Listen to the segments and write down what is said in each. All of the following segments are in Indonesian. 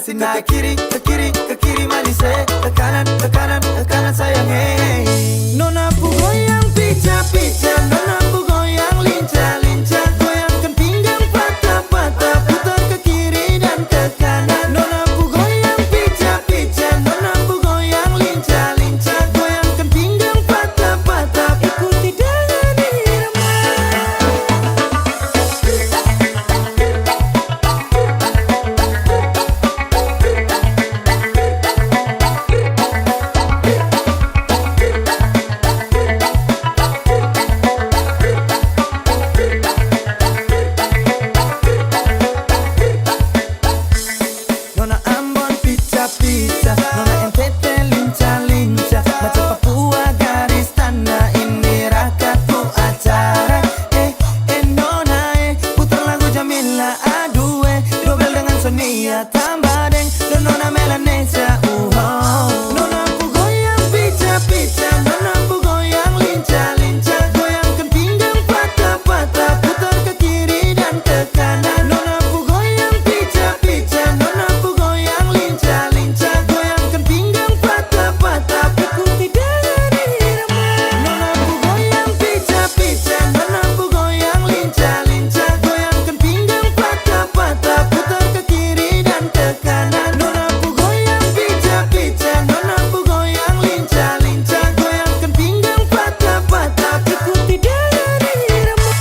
kasih naik ke kiri manis ke kanan sayang hey. Nona pu goyang pica nona pu goyang lincah goyangkan pinggang patah putar ke kiri dan ke kanan. Nona pu goyang pica nona pu goyang lincah goyangkan pinggang patah ikuti dengan irama. Nona Ambon pica nona NTT lincah macam Papua garis tanda ini rakatku acara nona putar lagu Jamila aduh dobel dengan Sonia tambah deng dan nona Melanesia nona pu goyang pica nona pu goyang lincah goyangkan pinggang patah putar ke kiri dan ke kanan. Nona pu goyang pica nona pu goyang lincah goyangkan pinggang patah ikuti dengan irama. Nona pu goyang pica nona pu goyang lincah goyangkan pinggang patah putar ke kiri dan ke kanan. Nona pu goyang pica nona pu goyang lincah goyangkan pinggang patah ikuti dengan irama.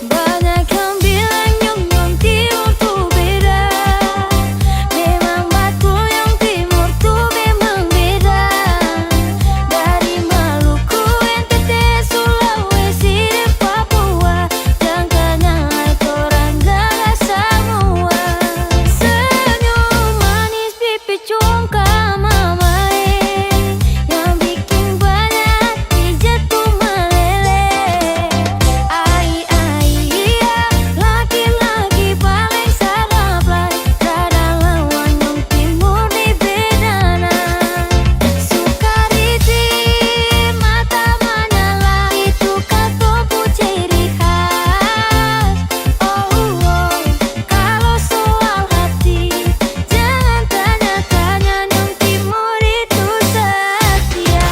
Banyak yang bilang Nyong Timur tuh beda, memang betul Nyong Timur tuh memang beda. Dari Maluku, NTT, Sulawesi, dan Papua, jangkanya orang gagah semua. Senyum manis pipi congka mamae, yang bikin banyak hati jatuh meleleh. Laki-laki paling sarap rada lawan Nyong Timur di bedana. Suka ritim mata menyala, itu katopu ciri khas. Kalau soal hati jangan tanya-tanya, Nyong Timur itu setia.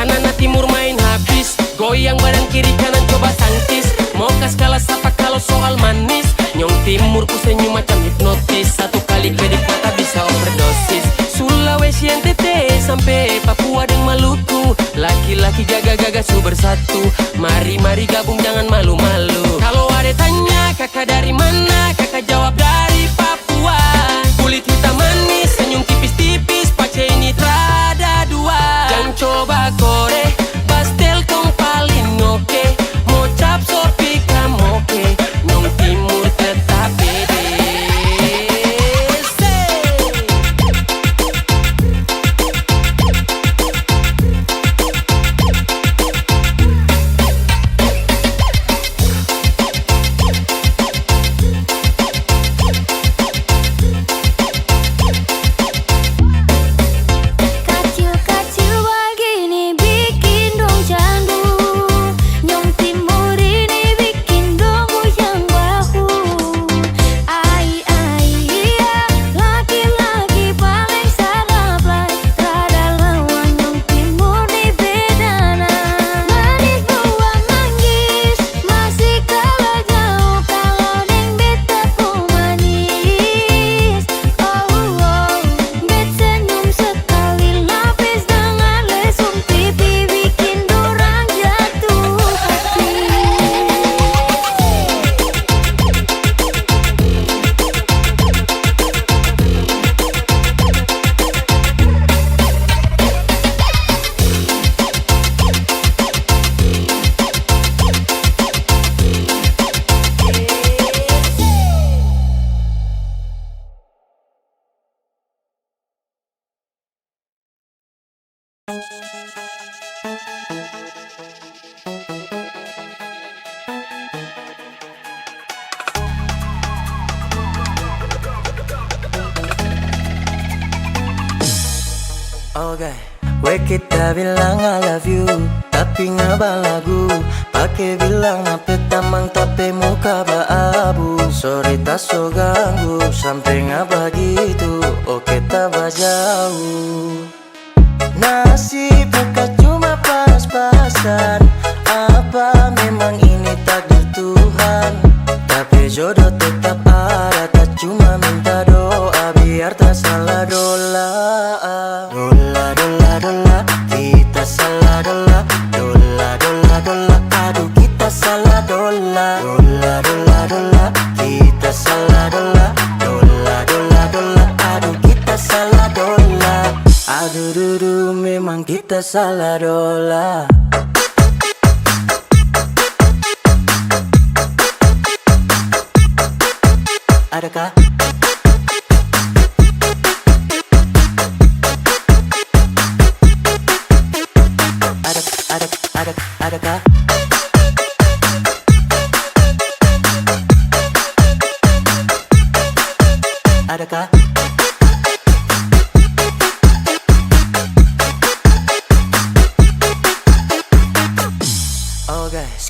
Anak-anak timur main habis, goyang badan kiri kanan coba tangkis. Mau kas kalah sapa kalau soal manis. Nyong Timur ku senyum macam hipnotis, satu kali kedip mata bisa overdosis. Sulawesi, NTT, sampai Papua dan Maluku, laki-laki gagah-gagah su bersatu. Mari gabung jangan malu-malu. Kalau ada tanya kakak dari mana, kakak jawab dari Papua. Kulit hitam manis, senyum tipis-tipis, pace ini terada dua. Jangan coba kore, pastel kong paling oke. Mau cap sopi kamoke, Nyong Timur tetap pede. Oke, we kita bilang I love you, tapi ngaba lagu. Pakai bilang apa tamang tapi muka abu. Sorry tak so ganggu, sampai ngaba gitu. Oke tak jauh. Nasib bukan cuma pas-pasan. Apa memang ini takdir Tuhan? Tapi jodoh tetap ada, tak cuma minta doa biar tak salah dola. Dola, dola, dola, kita salah dola. Dola, dola, dola, aduh kita salah dola. Dola, dola, dola, kita salah dola. Dola, dola, dola, aduh kita salah dola. Aduh dudu memang kita salah dola. Adakah? Adakah? Adakah?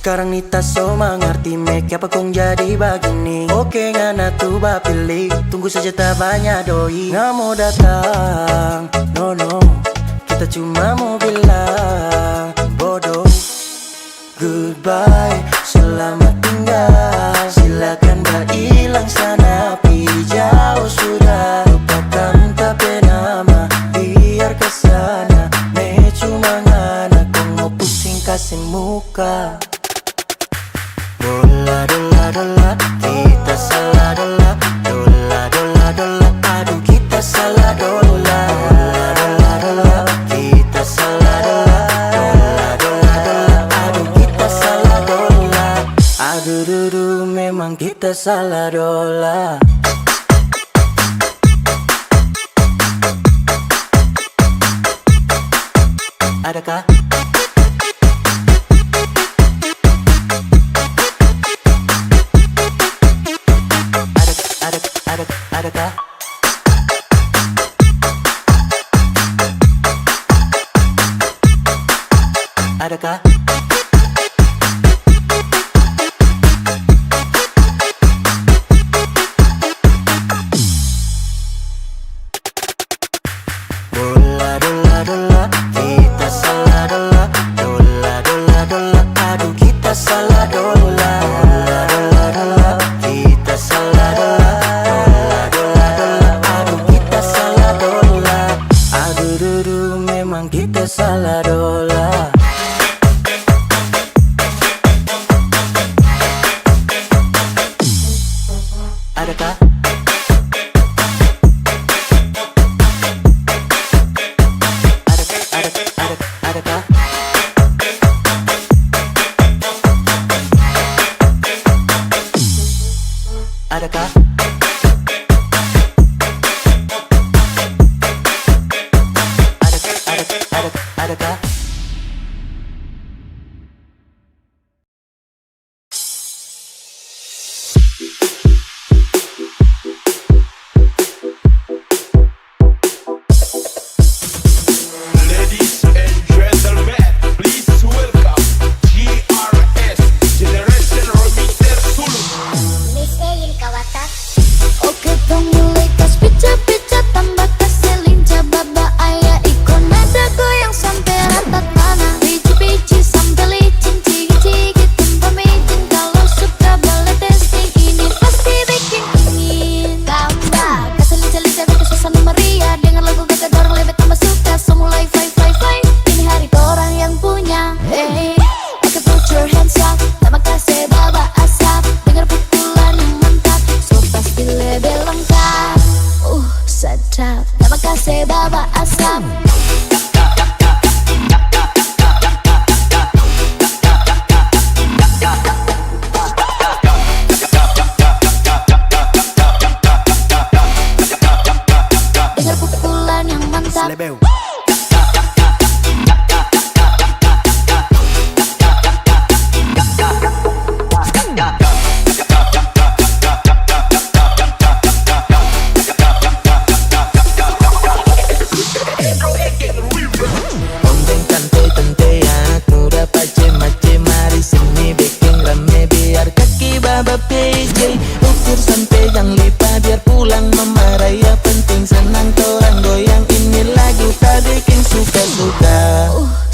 Sekarang Nita so mengerti make apa kong jadi begini. Oke ngana tuh pilih, tunggu saja tak banyak doi. Nggak mau datang, no no, kita cuma mau bilang bodoh. Goodbye, selamat tinggal. Silakan hilang sana, pi jauh sudah. Lupakan tapi nama, biar kesana. Me cuma ngana kong mau pusing kasih muka. Dola, dola, dola, kita salah dola. Dola, dola, dola, aduh kita salah dola. Dola, dola, dola, kita salah dola. Dola, dola, dola, aduh kita salah dola. Aduh dudu memang kita salah dola. Adakah? Adakah? Adakah? Dola, dola, dola, kita salah dola. Dola, dola, dola, aduh kita salah dola. Dola, dola, dola, kita salah dola. Memang kita salah dola. Adakah? Adakah? Adakah? Adakah?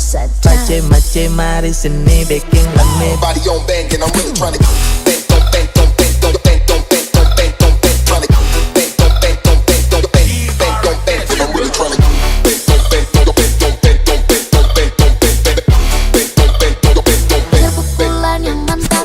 Pace mace mari sini baking lemit. Body on bang and I'm really trying to bang, don't bang, don't bang, don't bang, don't bang, don't bang, don't bang, trying to bang, don't bang, don't bang, don't bang, bang, don't bang, and I'm really trying to bang, don't bang, don't bang, don't bang, don't bang, don't bang, don't bang, bang, bang, don't bang, don't bang, don't bang. Ada pukulan yang mantap.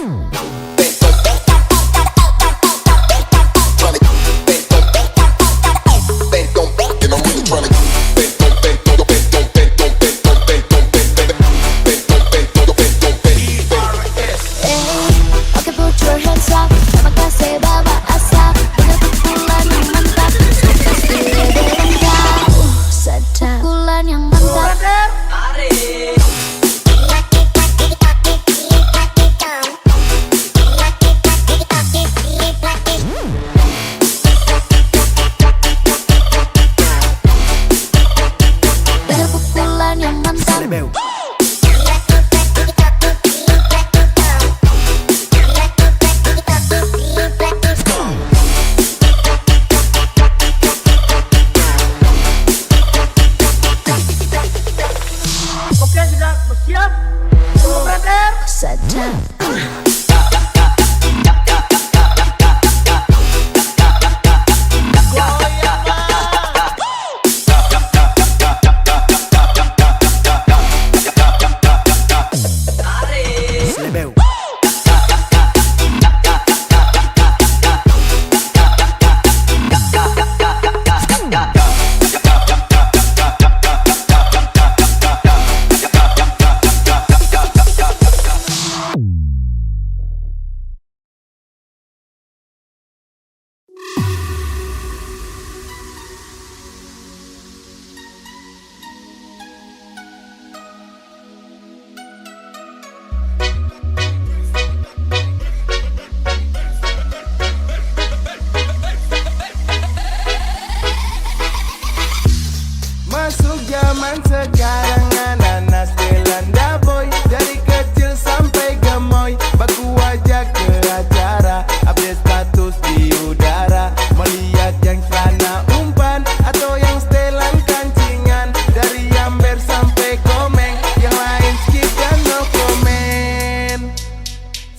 Masuk zaman sekarang ananas Belanda boy. Dari kecil sampai gemoy, baku wajah ke acara, update status di udara. Melihat yang celana umpan atau yang setelan kancingan. Dari Amber sampai Komeng, yang lain skip dan no komen.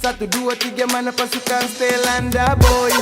1, 2, 3 mana pasukan Stelanda boy.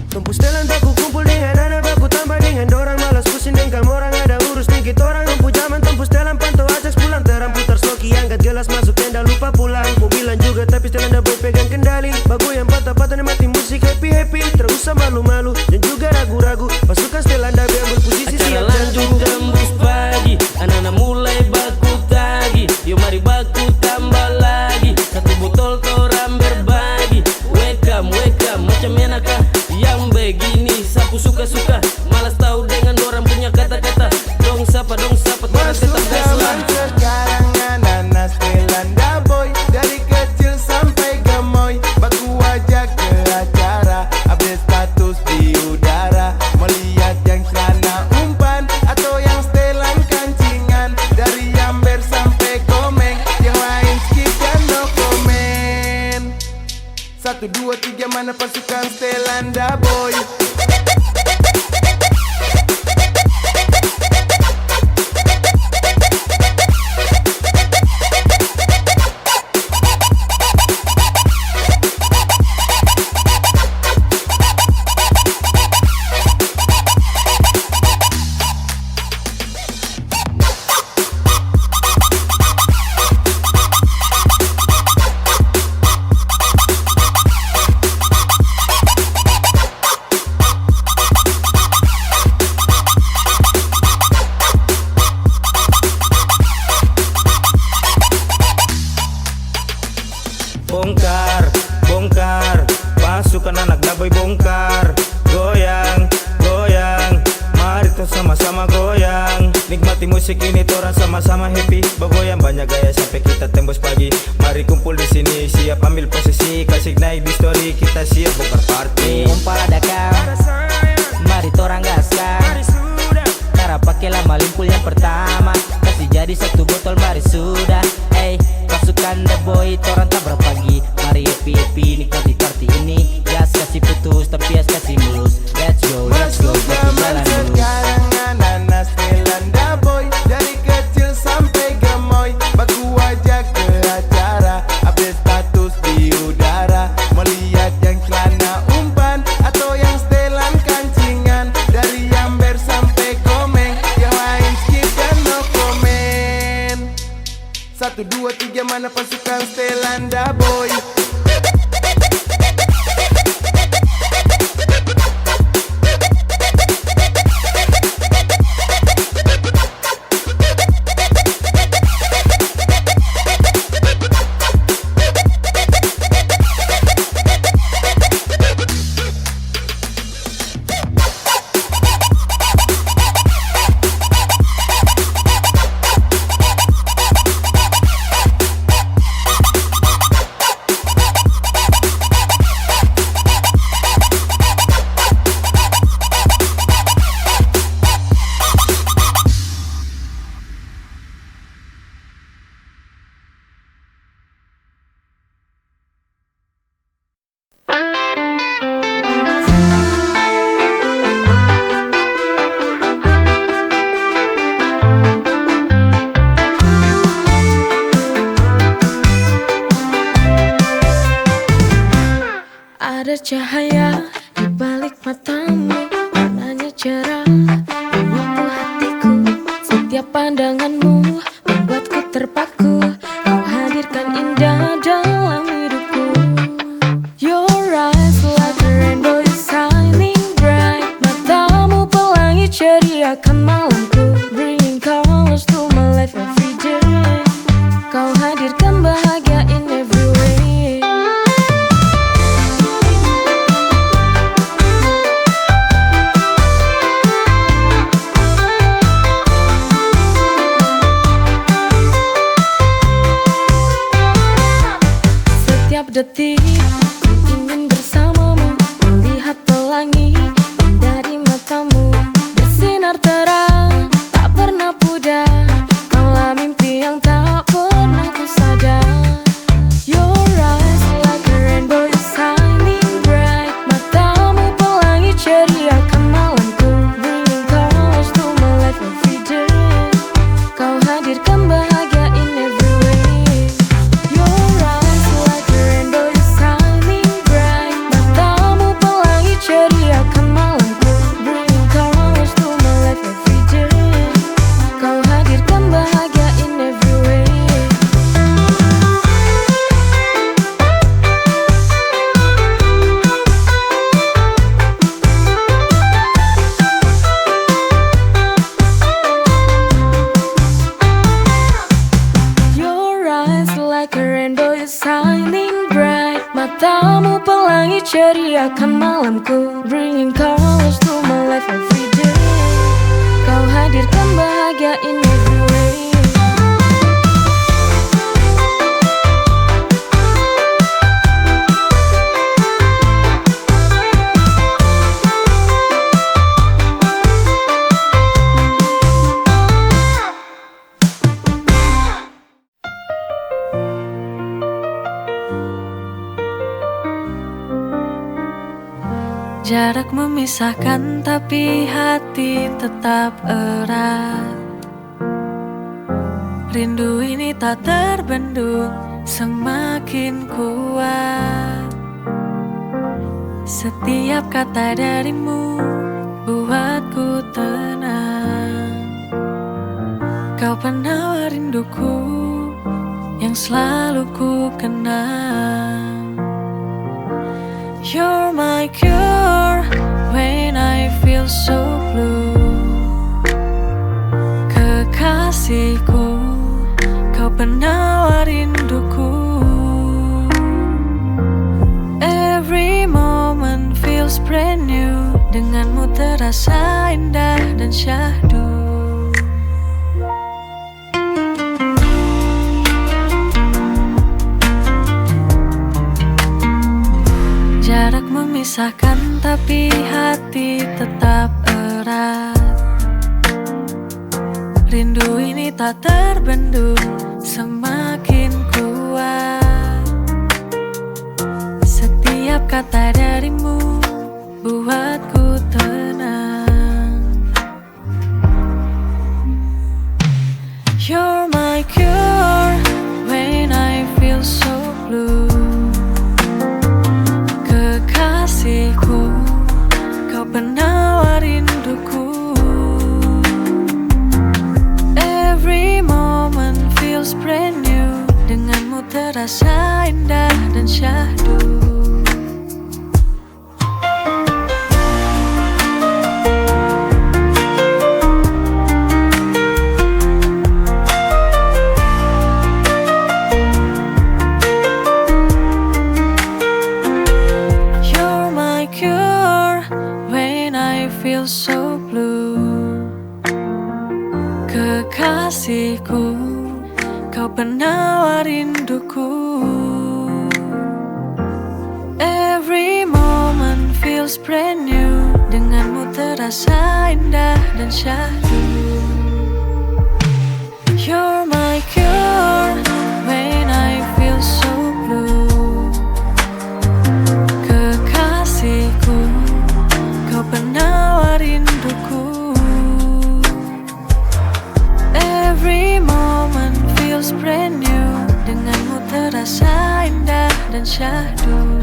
Tumpus telan baku kumpul dengan anak baku tambah dengan dorang. Malas pusing dengan orang, ada urus dikit orang. Lampu zaman tumpus telan pantau ajak pulang. Terang putar sloki, angkat gelas masuk tenda lupa pulang. Mobilan juga tapi setelan dah boy pegang kendali. Bagu yang patah-patah nikmati musik happy-happy. Terus sama malu-malu dan juga ragu-ragu. Pasukan setelan dah ambil posisi siap lanjut tembus pagi, anak-anak mulai baku tagi. Yuk mari baku tambah lagi, 1 botol toram berbagi. Welcome, welcome, macam enakah yang begini? Sapu suka-suka, malas tahu dengan orang punya kata-kata. Dong sapa, orang Masuk tetap gas zaman lah. sekarang ananas Belanda boy. Dari kecil sampai gemoy, baku wajah ke acara, update status di udara. Melihat yang celana umpan atau yang setelan kancingan. Dari Amber sampai Komeng, yang lain skip dan no komen. 1, 2, 3 mana pasukan Stelanda boy. musik ini torang sama-sama happy. Bergoyang banyak gaya sampai kita tembus pagi. Mari kumpul di sini, siap ambil posisi. Klasik naik di story, kita siap bongkar party. Umpal ada kau, mari torang gaskan. Cara pakai lama limpul yang pertama, kasih jadi satu botol mari sudah. Pasukan The Boy, torang tak berpagi. Mari happy-happy, nikmati party ini. Gas kasih putus, tapi as kasih mulus. Let's go, pakai jalan dulu. Sekarang anak-anak setelan The Boy, dari kecil sampai gemoy. Baku aja ke acara, update status di udara. Melihat yang celana umpan, atau yang setelan kancingan. Dari Amber sampai Komeng, yang lain skip dan no komen. 1, 2, 3 mana pasukan setelan The Boy. Ada cahaya di balik matamu, warnanya cerah menyapu hatiku. Setiap pandanganmu membuatku terpaku, kau hadirkan indah dalam hidupku. Your eyes like a rainbow is shining bright. Matamu pelangi ceriakan malamku, bringing colors to my life every day. Kau hadirkan bahagia in every way. Detik ku ingin bersamamu, melihat pelangi indah di matamu, bersinar terang, tak pernah pudar. Kaulah mimpi yang tak pernah ku sadar. Your eyes like a rainbow is shining bright. Matamu pelangi ceriakan malamku, bringing colors to my life every day. Kau hadirkan bahagia in every way. Your eyes like a rainbow is shining bright. Matamu pelangi ceriakan malamku, bringing colors to my life every day. Kau hadirkan bahagia in every way. Your eyes like a rainbow is shining bright. Matamu pelangi ceriakan malamku, bringing colors to my life every day. Kau hadirkan bahagia in every way. Jarak memisahkan tapi hati tetap erat. Rindu ini tak terbendung, semakin kuat. Setiap kata darimu buatku tenang. Kau penawar rinduku yang selalu ku kenang. You're my cure when I feel so blue. Kekasihku, kau penawar rinduku. Every moment feels brand new. Denganmu terasa indah dan syahdu. Jarak memisahkan tapi hati tetap erat. Rindu ini tak terbendung, semakin kuat. Setiap kata darimu buatku tenang. You're my cure when I feel so blue. Kekasihku, kau penawar rinduku. Every moment feels brand new. Denganmu terasa indah dan syahdu. So blue. Kekasihku, kau penawar rinduku. Every moment feels brand new. Denganmu terasa indah dan syahdu. You're my cure when I feel so blue. Kekasihku, kau penawar rinduku. Every moment feels brand new. Denganmu terasa indah dan syahdu.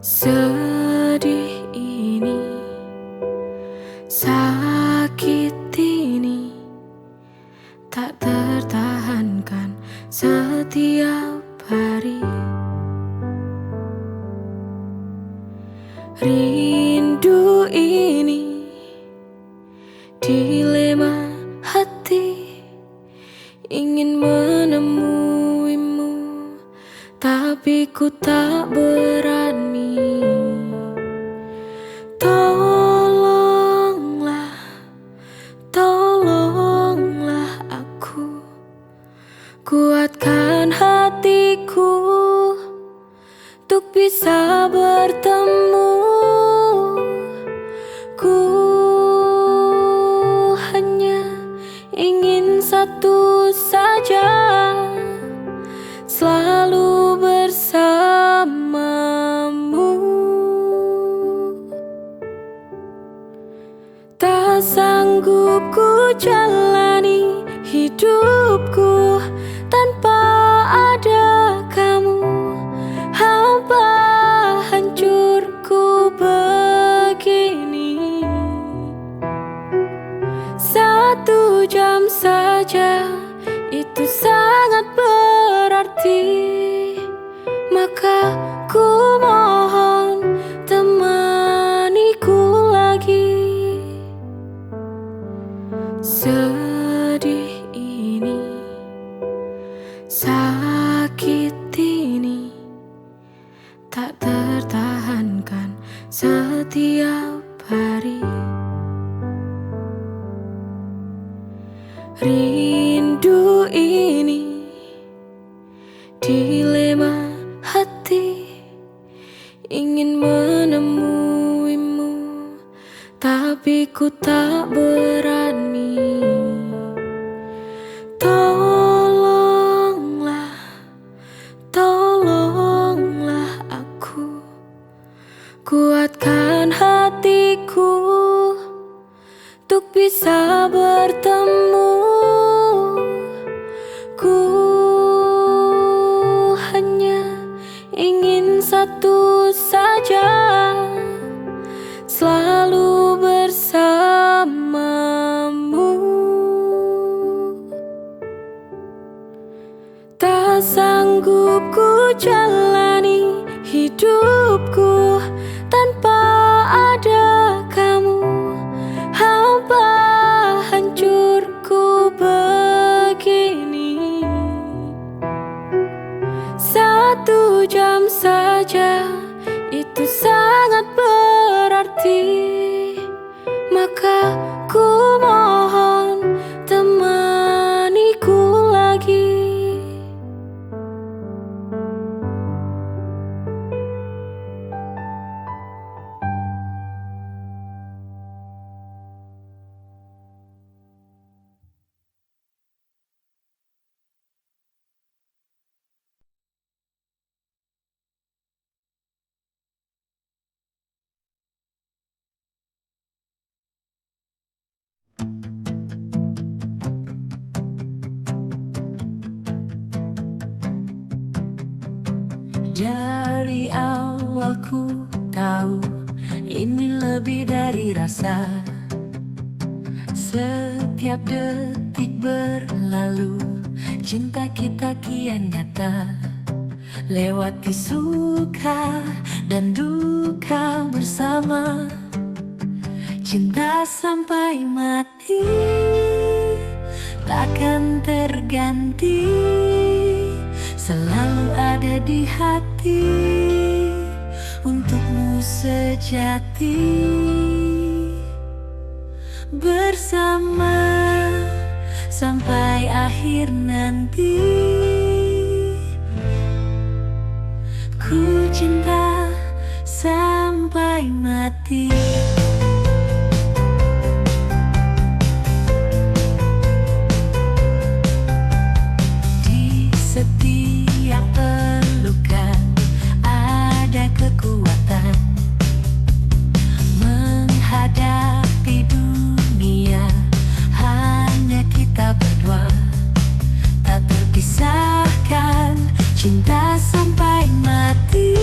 Sedih ini, sakit ini, tak tertahankan setiap hari. Rindu ini, dilema hati, ingin menemuimu, tapi ku tak berani. Tolonglah, tolonglah aku, kuatkan hatiku untuk bisa bertemu. Ku hanya ingin satu saja, selalu bersamamu. Tak sanggup ku jalani hidupku tanpa ada kamu. Hampa hancurku begini. 1 jam saja itu sangat berarti. Maka ku mohon temaniku lagi. Sedih ini, sakit ini, tak tertahankan setiap hari. Rindu ini, dilema hati, ingin menemuimu, tapi ku tak berani. Tolonglah, tolonglah aku, kuatkan hatiku untuk bisa bertemu. Ku hanya ingin satu saja, selalu bersama. Tak sanggup ku jalani hidupku tanpa ada kamu. Hampa hancurku begini. 1 jam saja itu sangat berarti. Maka ku mohon temaniku lagi. Dari awal ku tahu ini lebih dari rasa. Setiap detik berlalu, cinta kita kian nyata. Lewati suka dan duka bersama, cinta sampai mati takkan terganti. Selalu ada di hati untukmu sejati. Bersama sampai akhir nanti. Ku cinta sampai mati. Di setiap pelukan ada kekuatan menghadapi dunia. Hanya kita berdua, tak terpisahkan. Cinta sampai mati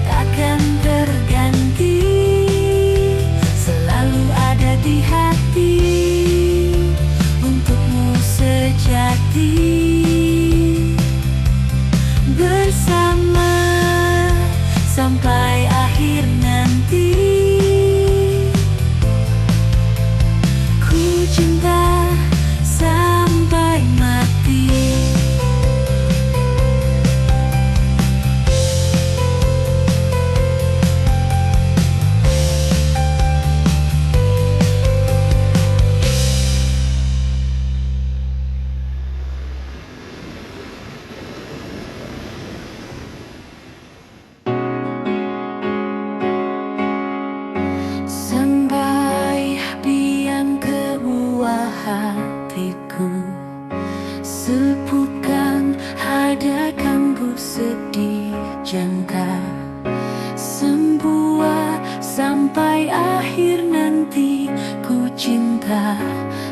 takkan terganti. Selalu ada di hati untukmu sejati. Bersama sampai akhir nanti. Ku cinta sampai mati. Sembayang biang ke buah hatiku, sepukan hadakan ku sedih jangka. Sembuah sampai akhir nanti. Ku cinta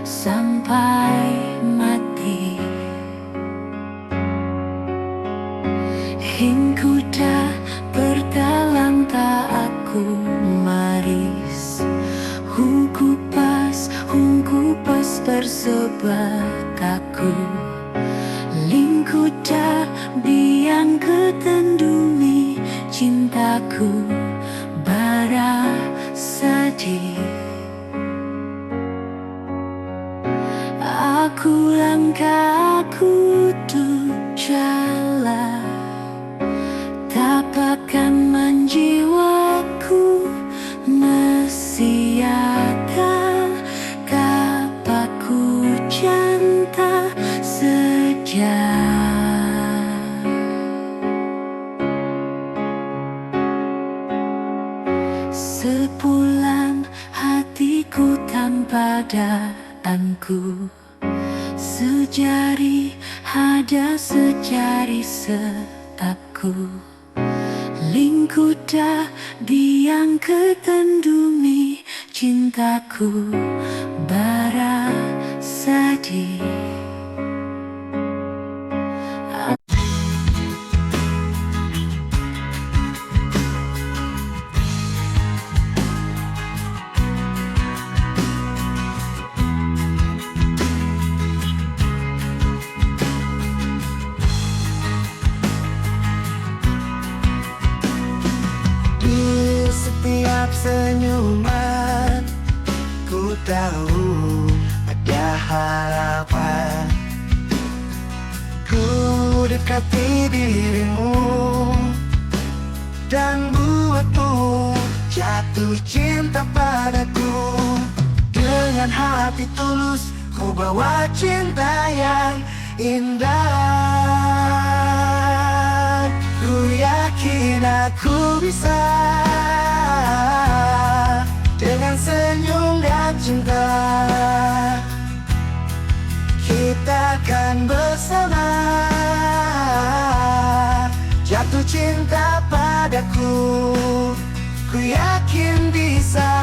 sampai mati. Hingga dah berdalam tak aku maris. Hungku pas tersebar kaku. Lingku dah biang ketendumi. Cintaku bara sedih. Aku langkah, aku tuh jalan, tapakan menjiwaku mesiata. Kapaku janta sejak sepulang hatiku tanpa daanku. Sejari ada sejari setapku. Lingku dah biang ketendumi. Cintaku bara sedih. senyuman, ku tahu ada harapan. Ku dekati dirimu dan buatmu jatuh cinta padaku. Dengan hati tulus ku bawa cinta yang indah. Ku yakin aku bisa dengan senyum dan cinta. Kita akan bersama jatuh cinta padaku. Ku yakin bisa.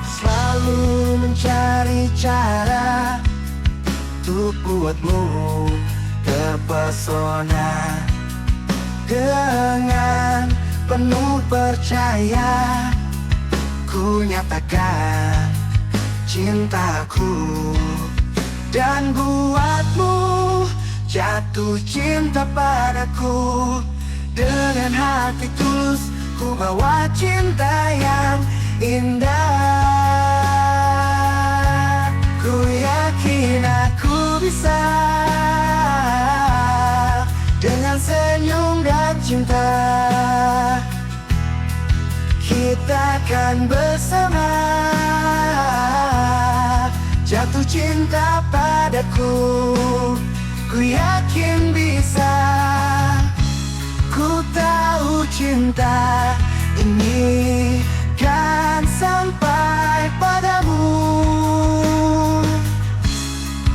Selalu mencari cara untuk buatmu terpesona. Dengan penuh percaya ku nyatakan cintaku dan buatmu jatuh cinta padaku. Dengan hati tulus ku bawa cinta yang indah. Ku yakin aku bisa dengan senyum dan cinta. Kita akan bersama jatuh cinta padaku. Ku yakin bisa. Ku tahu cinta ini kan sampai padamu.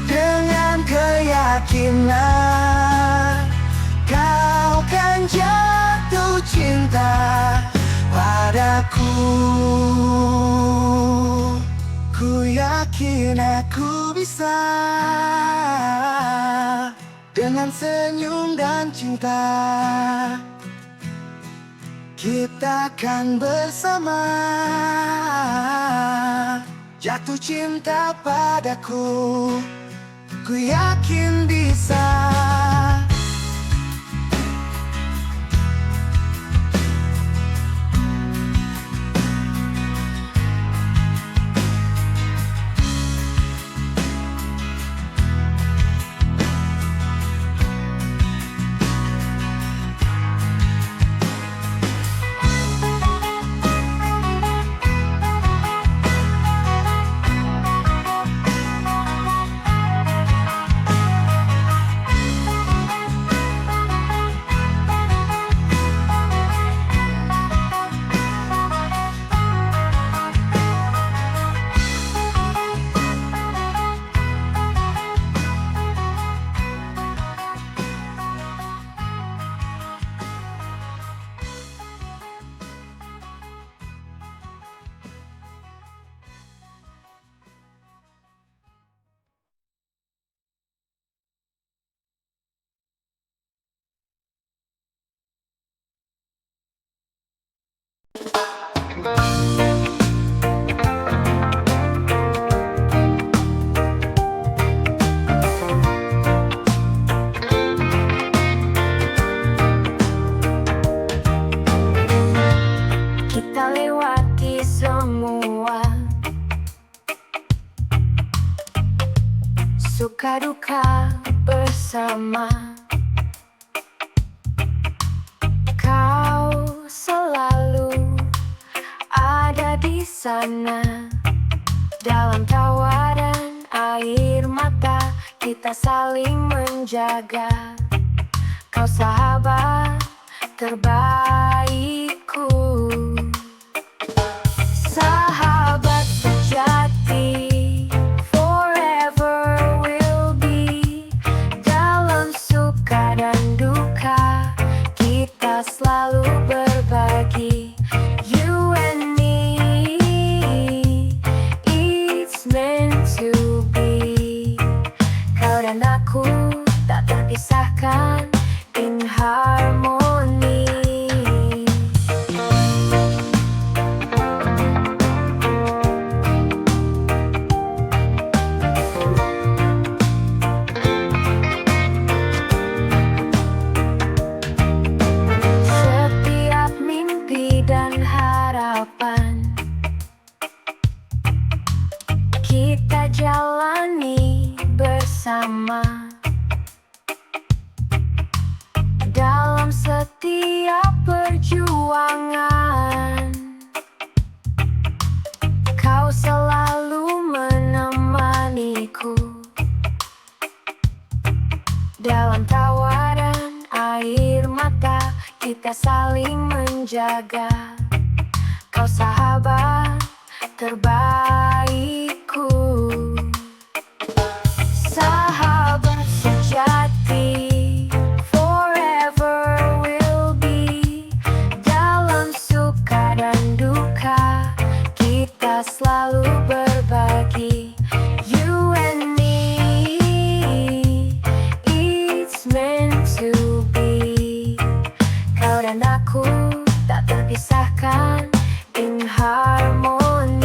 Dengan keyakinan kau kan jatuh cinta padaku. Ku yakin aku bisa dengan senyum dan cinta. Kita akan bersama jatuh cinta padaku. Ku yakin bisa. Kita lewati semua suka duka bersama. Kau selalu ada di sana. Dalam tawa dan air mata kita saling menjaga. Kau sahabat terbaikku, sahabat sejati, forever will be. Dalam suka dan duka kita selalu berbagi. You and me, it's meant to be. Kau dan aku tak terpisahkan in harmony. perjuangan. Kau selalu menemaniku dalam tawa dan air mata, kita saling menjaga. Kau sahabat terbaikku, sahabat sejati, forever will be. Dalam suka dan duka, kita selalu berbagi. You and me, it's meant to be. Kau dan aku tak terpisahkan in harmony.